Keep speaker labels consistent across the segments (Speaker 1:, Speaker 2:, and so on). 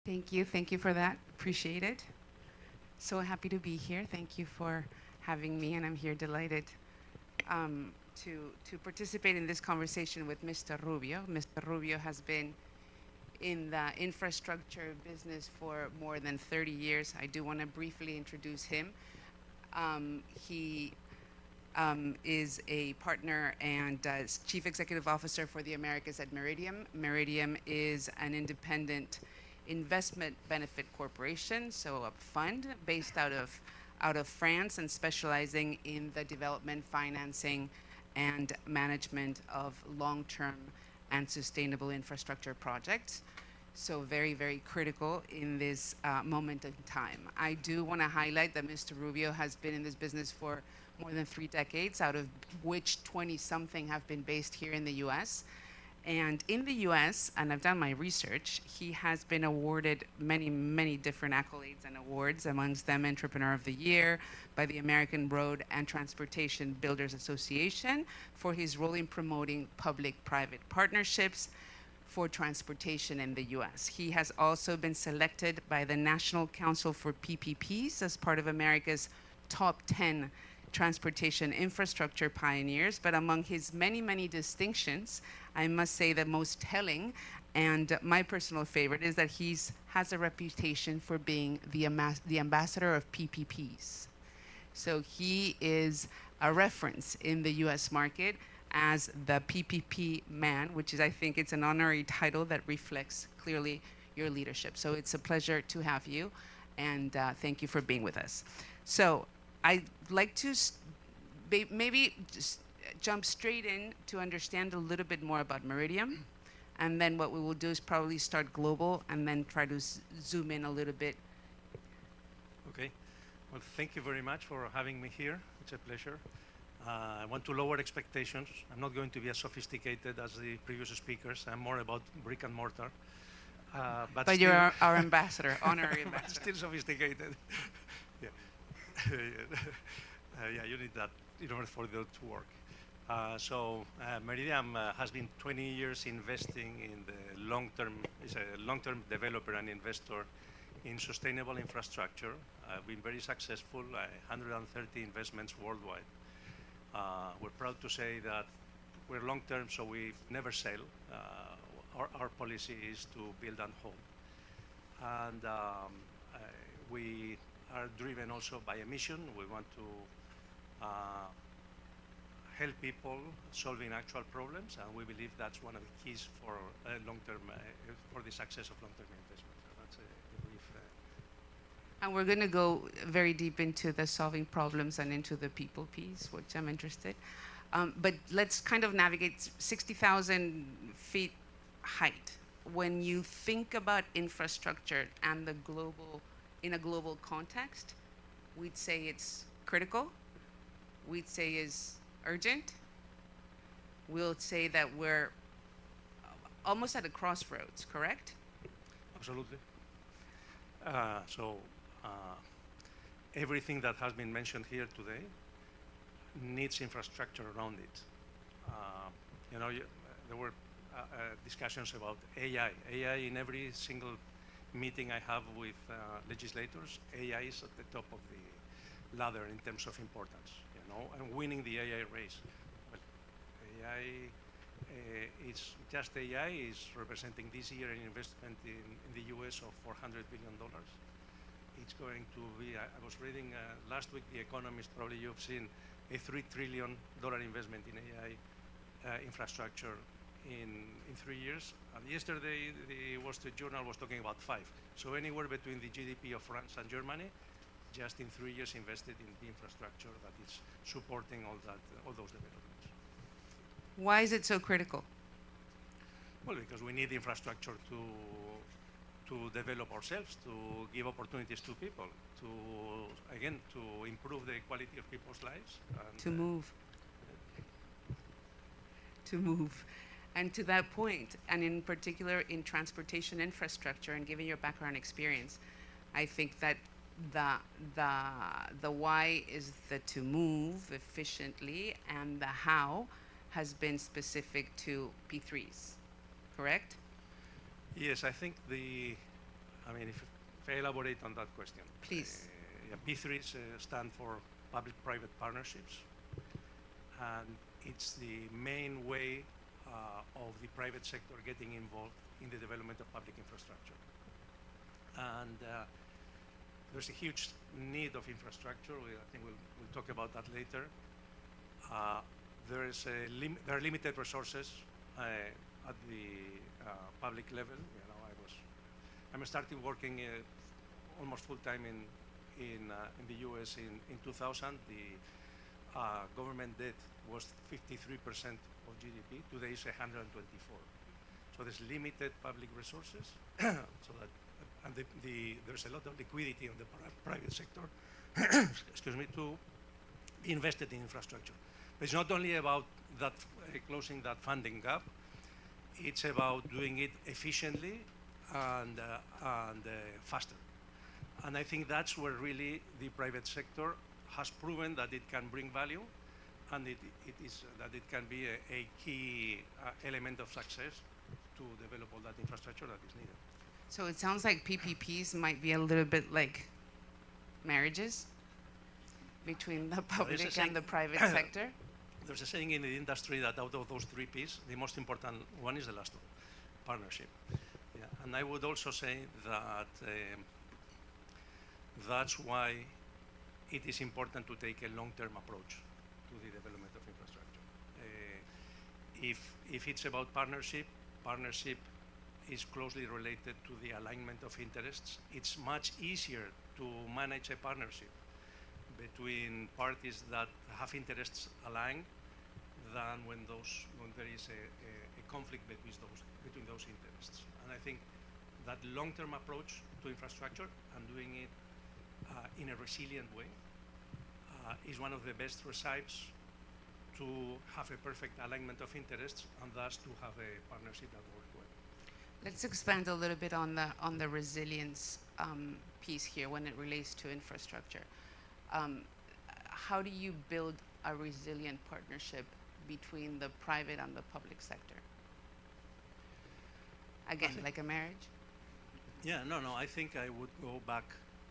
Speaker 1: Thank you for that. Appreciate it. So happy to be here. Thank you for having me, and I'm here delighted to participate in this conversation with Mr. Rubio. Mr. Rubio has been in the infrastructure business for more than 30 years. I do want to briefly introduce him. He is a partner and chief executive officer for the Americas at Meridiam. Meridiam is an independent investment benefit corporation, so a fund based out of France and specializing in the development, financing, and management of long-term and sustainable infrastructure projects. So very, very critical in this moment in time. I do want to highlight that Mr. Rubio has been in this business for more than 3 decades, out of which 20-something have been based here in the US. And in the US, and I've done my research, he has been awarded many, many different accolades and awards, amongst them Entrepreneur of the Year by the American Road and Transportation Builders Association for his role in promoting public-private partnerships for transportation in the US. He has also been selected by the National Council for PPPs as part of America's top 10 transportation infrastructure pioneers, but among his many, many distinctions, I must say the most telling and my personal favorite is that he has a reputation for being the ambassador of PPPs. So he is a reference in the US market as the PPP man, which is, I think it's an honorary title that reflects clearly your leadership. So it's a pleasure to have you, and thank you for being with us. So I'd like to maybe just jump straight in to understand a little bit more about Meridiam. And then what we will do is probably start global and then try to zoom in a little bit.
Speaker 2: Okay. Well, thank you very much for having me here. It's a pleasure. I want to lower expectations. I'm not going to be as sophisticated as the previous speakers. I'm more about brick and mortar.
Speaker 1: But you're our ambassador, honorary ambassador.
Speaker 2: Still sophisticated. Yeah. Yeah, you need that in order for that to work. Meridiam has been 20 years investing in the long-term, is a long-term developer and investor in sustainable infrastructure. Been very successful, 130 investments worldwide. We're proud to say that we're long-term, so we never sell. Our policy is to build and hold. And we are driven also by a mission. We want to help people solving actual problems, and we believe that's one of the keys for long-term, for the success of long-term investment. So that's a brief.
Speaker 1: And we're going to go very deep into the solving problems and into the people piece, which I'm interested. But let's kind of navigate 60,000 feet height. When you think about infrastructure and the global, in a global context, we'd say it's critical. We'd say is urgent. We'll say that we're almost at a crossroads, correct?
Speaker 2: Absolutely. Everything that has been mentioned here today needs infrastructure around it. There were discussions about AI. AI in every single meeting I have with legislators, AI is at the top of the ladder in terms of importance, and winning the AI race. Well, AI, it's just AI is representing this year an investment in the US of $400 billion. It's going to be, I was reading last week, The Economist, probably you've seen a $3 trillion investment in AI infrastructure in 3 years. And yesterday, the Wall Street Journal was talking about 5. So anywhere between the GDP of France and Germany, just in 3 years invested in the infrastructure that is supporting all those developments.
Speaker 1: Why is it so critical?
Speaker 2: Well, because we need infrastructure to develop ourselves, to give opportunities to people, to improve the quality of people's lives. And,
Speaker 1: to move. To move. And to that point, and in particular in transportation infrastructure, and given your background experience, I think that the why is the to move efficiently, and the how has been specific to P3s, correct?
Speaker 2: Yes, I think I mean, if I elaborate on that question.
Speaker 1: Please.
Speaker 2: Yeah, P3s stand for public-private partnerships, and it's the main way of the private sector getting involved in the development of public infrastructure. And there's a huge need of infrastructure. I think we'll talk about that later. There are limited resources at the public level. You know, I'm starting working almost full time in the U.S. in 2000. The government debt was 53% of GDP. Today it's 124. So there's limited public resources. So that and there's a lot of liquidity on the private sector. Excuse me, to be invested in infrastructure. But it's not only about that closing that funding gap. It's about doing it efficiently and faster. And I think that's where really the private sector has proven that it can bring value, and it can be a key element of success to develop all that infrastructure that is needed.
Speaker 1: So it sounds like PPPs might be a little bit like marriages between the public and the private sector.
Speaker 2: There's a saying in the industry that out of those three Ps, the most important one is the last one, partnership. Yeah. And I would also say that that's why it is important to take a long-term approach to the development of infrastructure. If it's about partnership is closely related to the alignment of interests. It's much easier to manage a partnership between parties that have interests aligned than when there is a conflict between those interests. And I think that long-term approach to infrastructure and doing it in a resilient way is one of the best recipes to have a perfect alignment of interests and thus to have a partnership that works well.
Speaker 1: Let's expand a little bit on the resilience piece here when it relates to infrastructure. How do you build a resilient partnership between the private and the public sector? Again, like a marriage?
Speaker 2: Yeah, no, I think I would go back.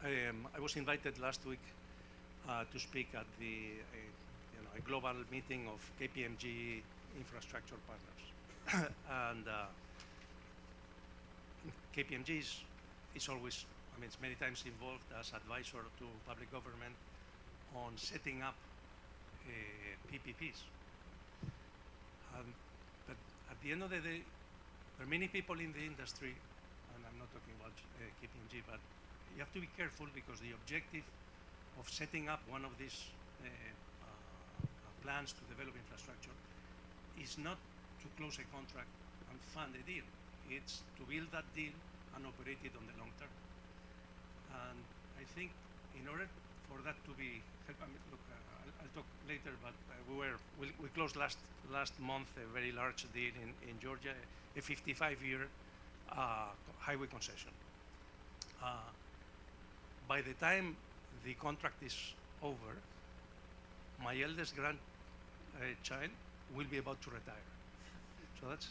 Speaker 2: I was invited last week to speak at a global meeting of KPMG infrastructure partners. And KPMG is always, it's many times involved as advisor to public government on setting up PPPs. But at the end of the day, there are many people in the industry, and I'm not talking about KPMG, but you have to be careful because the objective of setting up one of these plans to develop infrastructure is not to close a contract and fund a deal. It's to build that deal and operate it on the long term. And I think in order for that to be, I'll talk later, but we closed last month a very large deal in Georgia, a 55-year highway concession. By the time the contract is over, my eldest grandchild will be about to retire. So that's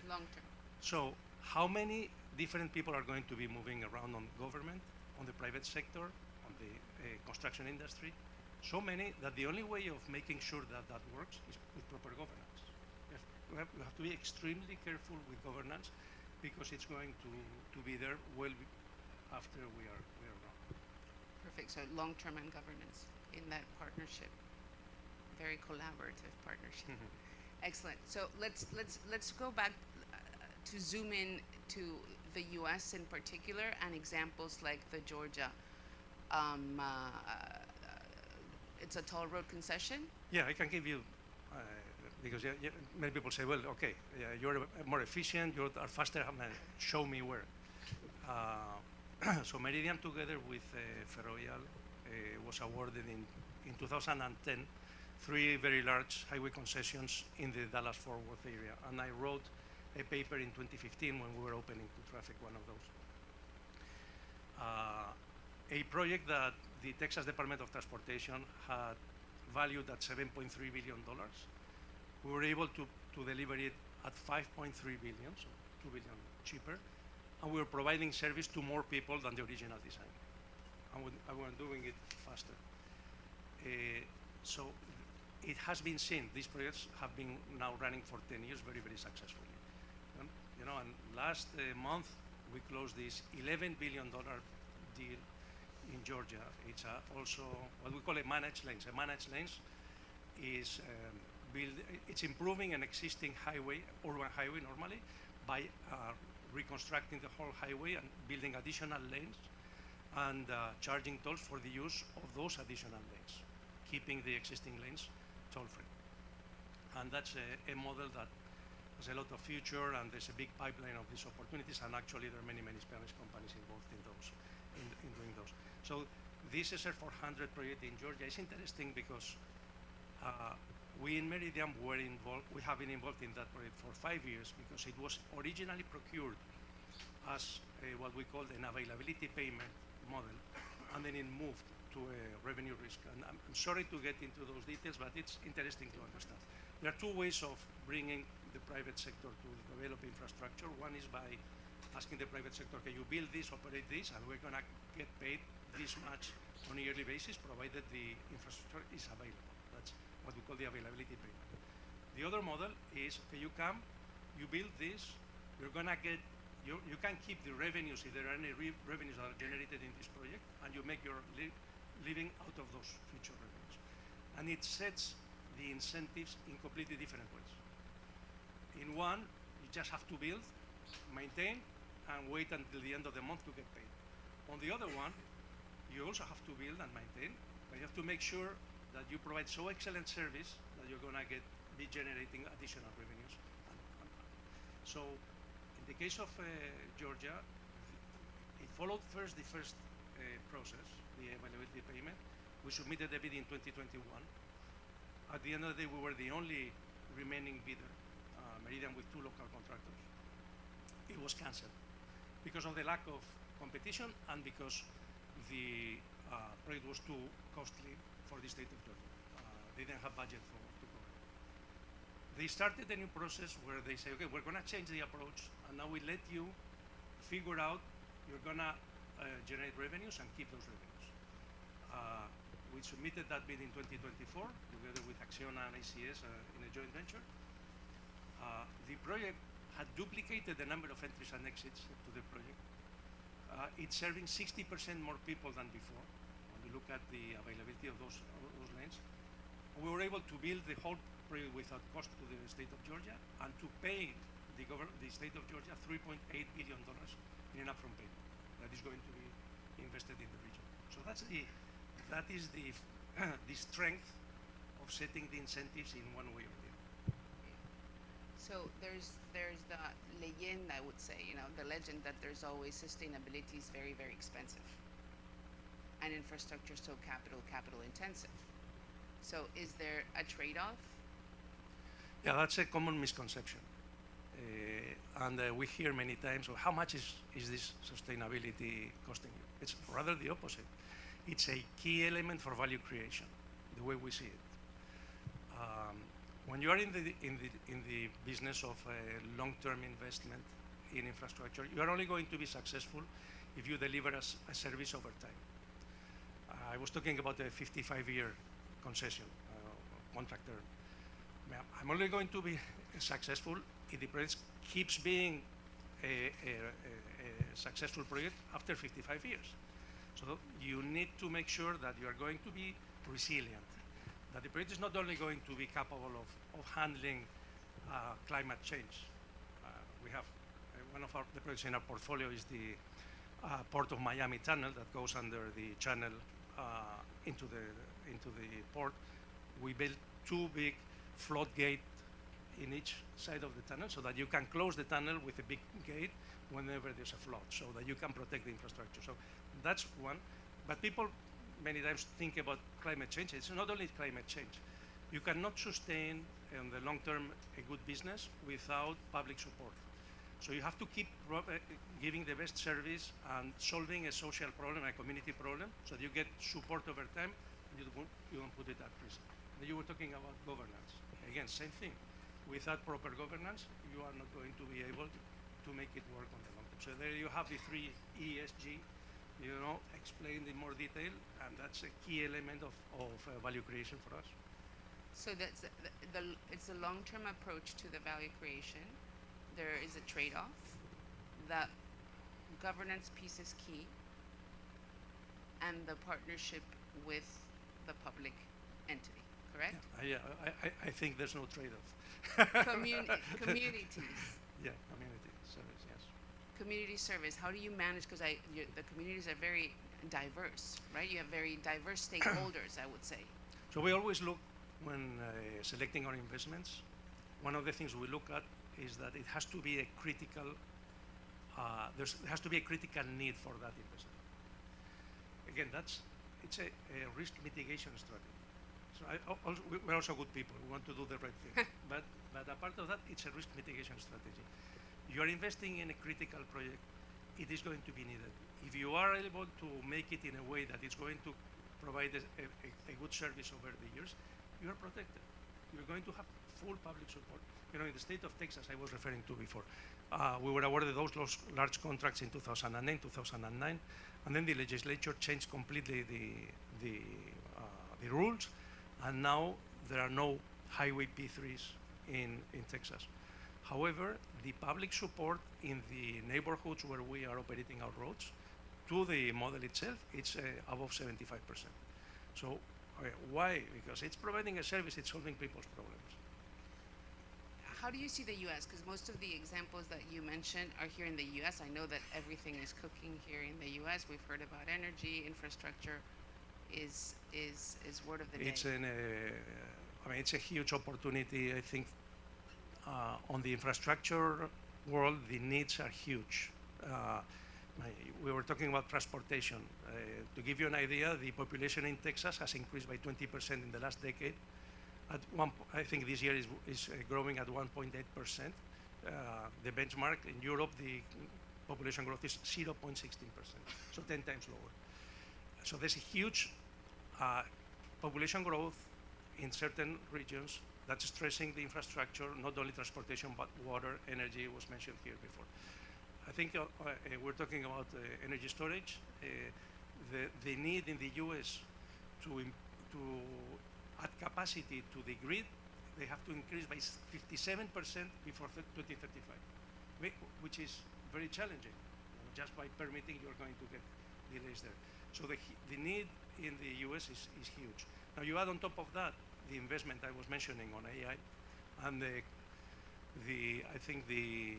Speaker 1: long term.
Speaker 2: So how many different people are going to be moving around on government, on the private sector, on the construction industry? So many that the only way of making sure that that works is with proper governance. We have to be extremely careful with governance because it's going to be there well after we are gone.
Speaker 1: Perfect. So long-term and governance in that partnership, very collaborative partnership.
Speaker 2: Mm-hmm.
Speaker 1: Excellent. So let's go back to zoom in to the U.S. in particular and examples like the Georgia. It's a toll road concession.
Speaker 2: Yeah, I can give you because many people say, well, okay, you're more efficient, you are faster. Show me where. So Meridiam, together with Ferrovial, was awarded in 2010 3 very large highway concessions in the Dallas-Fort Worth area, and I wrote a paper in 2015 when we were opening to traffic one of those. A project that the Texas Department of Transportation had valued at $7.3 billion. We were able to deliver it at $5.3 billion, so $2 billion cheaper, and we're providing service to more people than the original design. And we're doing it faster. So it has been seen, these projects have been now running for 10 years very, very successfully. You know, and last month we closed this $11 billion deal in Georgia. It's also what we call a managed lanes. A managed lanes is it's improving an existing highway, urban highway normally, by reconstructing the whole highway and building additional lanes and charging tolls for the use of those additional lanes, keeping the existing lanes toll-free. And that's a model that has a lot of future, and there's a big pipeline of these opportunities, and actually there are many, many Spanish companies involved in those, in doing those. So this SR400 project in Georgia is interesting because we in Meridiam were involved, we have been involved in that project for 5 years because it was originally procured as what we called an availability payment model, and then it moved to a revenue risk. And I'm sorry to get into those details, but it's interesting to understand. There are two ways of bringing the private sector to develop infrastructure. One is by asking the private sector, can you build this, operate this, and we're going to get paid this much on a yearly basis, provided the infrastructure is available. That's what we call the availability payment. The other model is, okay, you come, you build this, you're going to get, you can keep the revenues, if there are any revenues that are generated in this project, and you make your living out of those future revenues. And it sets the incentives in completely different ways. In one, you just have to build, maintain, and wait until the end of the month to get paid. On the other one, you also have to build and maintain, but you have to make sure that you provide so excellent service that you're going to be generating additional revenues. So, in the case of Georgia, it followed first the first process, the availability payment. We submitted the bid in 2021. At the end of the day, we were the only remaining bidder, Meridiam with 2 local contractors. It was cancelled because of the lack of competition and because the project was too costly for the state of Georgia. They didn't have budget to cover it. They started a new process where they say, okay, we're going to change the approach, and now we let you figure out, you're going to generate revenues and keep those revenues. We submitted that bid in 2024 together with Acciona and ACS in a joint venture. The project had duplicated the number of entries and exits to the project. It's serving 60% more people than before when you look at the availability of those lanes. We were able to build the whole project without cost to the state of Georgia and to pay the state of Georgia $3.8 billion in an upfront payment that is going to be invested in the region. So that is the strength of setting the incentives in one way or the other.
Speaker 1: So there's the legend, I would say, the legend that there's always sustainability is very, very expensive, and infrastructure is so capital intensive. So is there a trade-off?
Speaker 2: Yeah, that's a common misconception. And we hear many times, well, how much is this sustainability costing you? It's rather the opposite. It's a key element for value creation, the way we see it. When you are in the business of long-term investment in infrastructure, you are only going to be successful if you deliver a service over time. I was talking about a 55-year concession contract term. I'm only going to be successful if the project keeps being a successful project after 55 years. So you need to make sure that you are going to be resilient, that the project is not only going to be capable of handling climate change. We have one of the projects in our portfolio is the Port of Miami tunnel that goes under the channel into the port. We built 2 big flood gates in each side of the tunnel so that you can close the tunnel with a big gate whenever there's a flood, so that you can protect the infrastructure. So that's one. But people many times think about climate change. It's not only climate change. You cannot sustain in the long term a good business without public support. So you have to keep giving the best service and solving a social problem, a community problem, so that you get support over time and you don't put it at risk. And you were talking about governance. Again, same thing. Without proper governance, you are not going to be able to to make it work on the long term. So there you have the three ESG, explained in more detail, and that's a key element of value creation for us.
Speaker 1: So that's it's a long-term approach to the value creation. There is a trade-off. The governance piece is key, and the partnership with the public entity, correct?
Speaker 2: Yeah, I think there's no trade-off.
Speaker 1: Communities.
Speaker 2: Yeah, community service, yes.
Speaker 1: Community service. How do you manage? Because the communities are very diverse, right? You have very diverse stakeholders, I would say.
Speaker 2: So we always look when selecting our investments. One of the things we look at is that it has to be a critical. There has to be a critical need for that investment. Again, it's a risk mitigation strategy. So we're also good people. We want to do the right thing. but a part of that, it's a risk mitigation strategy. You are investing in a critical project. It is going to be needed. If you are able to make it in a way that it's going to provide a good service over the years, you are protected. You're going to have full public support. In the state of Texas, I was referring to before, we were awarded those large contracts in 2008, 2009, and then the legislature changed completely the rules, and now there are no highway P3s in Texas. However, the public support in the neighborhoods where we are operating our roads to the model itself, it's above 75%. So why? Because it's providing a service, it's solving people's problems.
Speaker 1: How do you see the U.S.? Because most of the examples that you mentioned are here in the U.S. I know that everything is cooking here in the U.S. We've heard about energy, infrastructure is word of the day.
Speaker 2: It's a huge opportunity. I think on the infrastructure world, the needs are huge. We were talking about transportation. To give you an idea, the population in Texas has increased by 20% in the last decade. I think this year is growing at 1.8%. The benchmark in Europe, the population growth is 0.16%, so 10 times lower. So there's a huge population growth in certain regions that's stressing the infrastructure, not only transportation, but water, energy was mentioned here before. I think we're talking about energy storage. The need in the U.S. to add capacity to the grid, they have to increase by 57% before 2035, which is very challenging. Just by permitting, you're going to get delays there. So the need in the U.S. is huge. Now you add on top of that the investment I was mentioning on AI, and I think the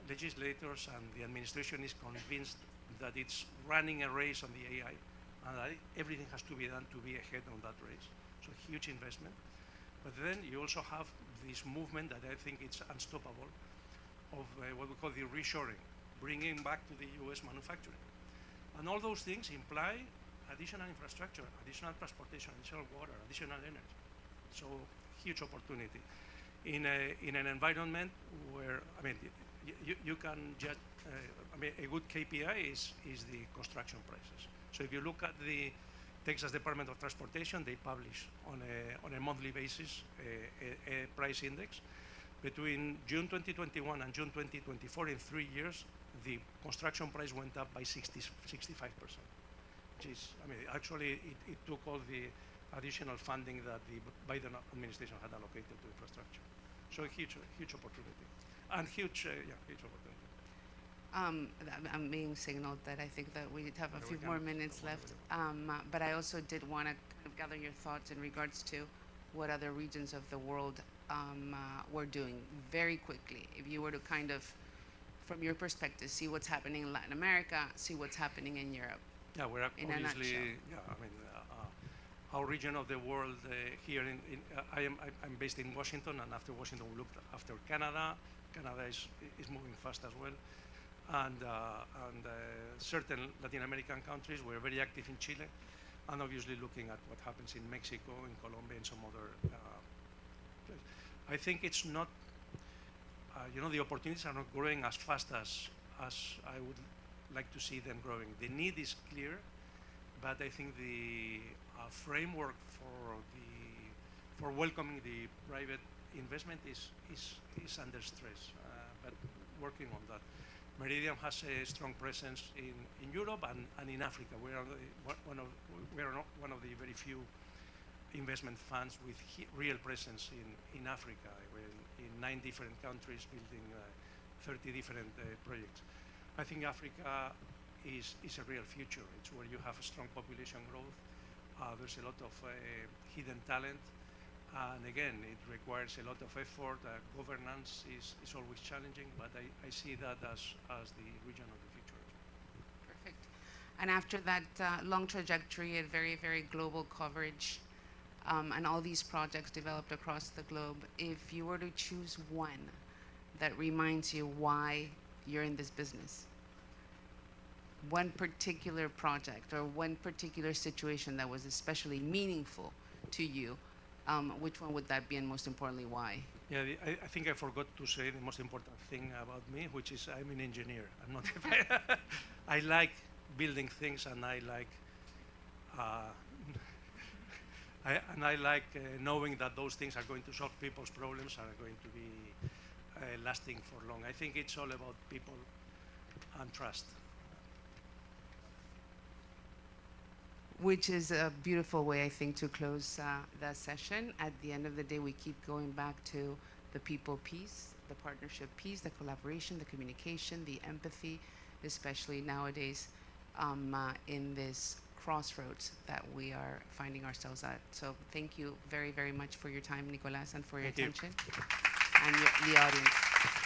Speaker 2: legislators and the administration is convinced that it's running a race on the AI, and that everything has to be done to be ahead on that race. So huge investment. But then you also have this movement that I think it's unstoppable of what we call the reshoring, bringing back to the US manufacturing. And all those things imply additional infrastructure, additional transportation, additional water, additional energy. So huge opportunity in an environment where, you can just, a good KPI is the construction prices. So if you look at the Texas Department of Transportation, they publish on a monthly basis a price index. Between June 2021 and June 2024, in 3 years, the construction price went up by 65%. Which is, actually it took all the additional funding that the Biden administration had allocated to infrastructure. So a huge opportunity. And huge opportunity.
Speaker 1: I'm being signaled that I think that we have a few more minutes left. But I also did want to kind of gather your thoughts in regards to what other regions of the world we're doing very quickly. If you were to kind of, from your perspective, see what's happening in Latin America, see what's happening in Europe.
Speaker 2: Yeah, we're
Speaker 1: in a
Speaker 2: obviously, our region of the world here I'm based in Washington, and after Washington we looked after Canada. Canada is moving fast as well. And certain Latin American countries, we're very active in Chile, and obviously looking at what happens in Mexico, in Colombia, and some other places. I think it's not, the opportunities are not growing as fast as I would like to see them growing. The need is clear, but I think the framework for welcoming the private investment is under stress. But working on that. Meridiam has a strong presence in Europe and in Africa. We are one of the very few investment funds with real presence in Africa, in 9 different countries, building 30 different projects. I think Africa is a real future. It's where you have a strong population growth. There's a lot of hidden talent. And again, it requires a lot of effort. Governance is always challenging, but I see that as the region of the future.
Speaker 1: Perfect. And after that long trajectory and very, very global coverage, and all these projects developed across the globe, if you were to choose one that reminds you why you're in this business, one particular project or one particular situation that was especially meaningful to you, which one would that be, and most importantly, why?
Speaker 2: Yeah, I think I forgot to say the most important thing about me, which is I'm an engineer. I'm not. I like building things, and I like knowing that those things are going to solve people's problems, are going to be lasting for long. I think it's all about people and trust.
Speaker 1: Which is a beautiful way, I think, to close that session. At the end of the day, we keep going back to the people piece, the partnership piece, the collaboration, the communication, the empathy, especially nowadays in this crossroads that we are finding ourselves at. So thank you very, very much for your time, Nicolás, and for your attention, and the audience.